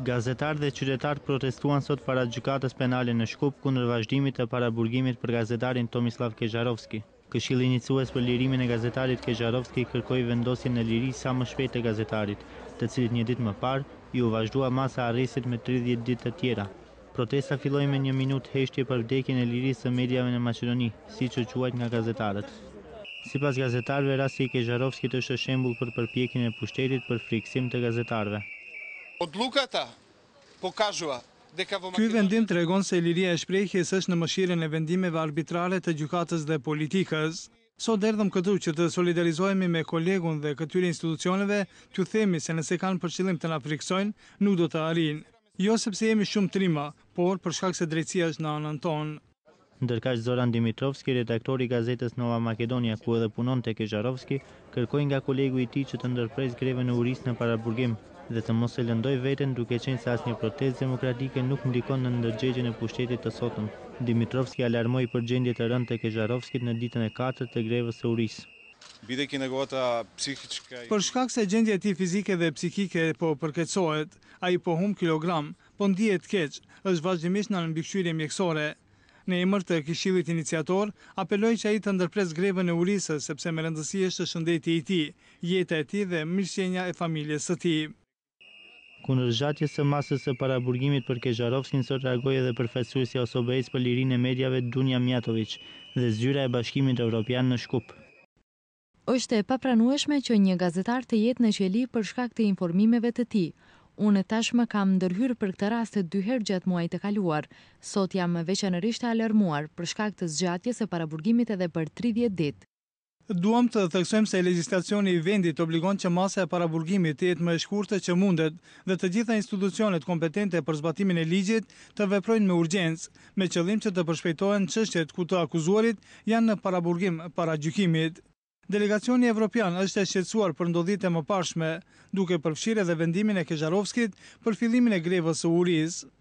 Gazetarë dhe qytetarë protestuan sot para gjykatës penale në Shkup kundër vazhdimit të paraburgimit për gazetarin Tomislav Kezarovski. Këshilli iniciues për lirimin e gazetarit Kezarovski kërkoi vendosjen në liri sa më shpejt të gazetarit, të cilit një ditë më parë i u vazhdua masa arrestit me 30 ditë të tjera. Protesta filloi me 1 minutë heshtje për vdekjen e lirisë së mediave në Maqedoni, siç u quajt nga gazetarët. Sipas gazetarëve, rasti i Kezarovskit është shembull për përpjekjen e pushtetit për frikësim të gazetarëve. Ky vendim tregon se liria e shprehjes është në mëshirën e vendimeve arbitrare të gjykatës dhe politikës. Sot erdhëm këtu që të solidarizohemi me kolegun dhe këtyre institucioneve, t'ju themi se nëse kanë për qëllim të na friksojnë, nuk do të arrijnë. Jo sepse jemi shumë trima, por për shkak se drejtësia është në anën tonë. Ndërkaq Zoran Dimitrovski, redaktori i gazetës Nova Makedonia, ku edhe punon te Kezarovski, kërkoi nga kolegu i tij që të ndërpresë grevën e urisë në paraburgim dhe të mos e lëndoj veten, duke qenë se asnjë protestë demokratike nuk ndikon në ndërgjegjen e pushtetit të sotëm. Dimitrovski alarmoi për gjendje të rëndë të Kezarovskit në ditën e 4 të grevës së urisë. Për shkak se gjendja e tij fizike dhe psikike po përkeqësohet, ai po humb kilogram, po ndihet keq, është vazhdimisht në mbikëqyrje mjekësore. Në emër të kishillit iniciator, apeloj që ai të ndërpres grevën e urisë sepse me rëndësi është shëndeti i tij, jeta e tij dhe mirëqenia e familjes së tij. Kundër zgjatjes së masës së paraburgimit për Kezarovskin sot reagoi edhe përfaqësuesja e OSBE-s për lirinë e mediave Dunja Mijatović dhe zyra e Bashkimit Evropian në Shkup. Është e papranueshme që një gazetar të jetë në qeli për shkak të informimeve të tij. Unë tashmë kam ndërhyrë për këtë rast 2 herë gjatë muajit të kaluar. Sot jam veçanërisht e alarmuar për shkak të zgjatjes së paraburgimit edhe për 30 ditë. Duam të theksojmë se legjislacioni i vendit obligon që masa e paraburgimit të jetë më e shkurtër që mundet dhe të gjitha institucionet kompetente për zbatimin e ligjit të veprojnë me urgjencë, me qëllim që të përshpejtohen çështjet ku të akuzuarit janë në paraburgim para gjykimit. Delegacioni evropian është e shqetësuar për ndodhitë e mëparshme, duke përfshirë edhe vendimin e Kezarovskit për fillimin e grevës së urisë.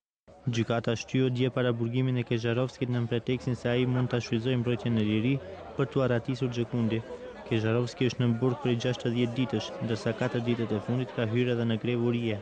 Gjykata shtyoi dje paraburgimin e Kezarovskit në pretekstin se ai mund ta shfrytëzojë mbrojtjen në liri për t'u arratisur gjekundi. Kezarovski është në burg prej 60 ditësh, ndërsa 4 ditët e fundit ka hyrë edhe në grevë urie.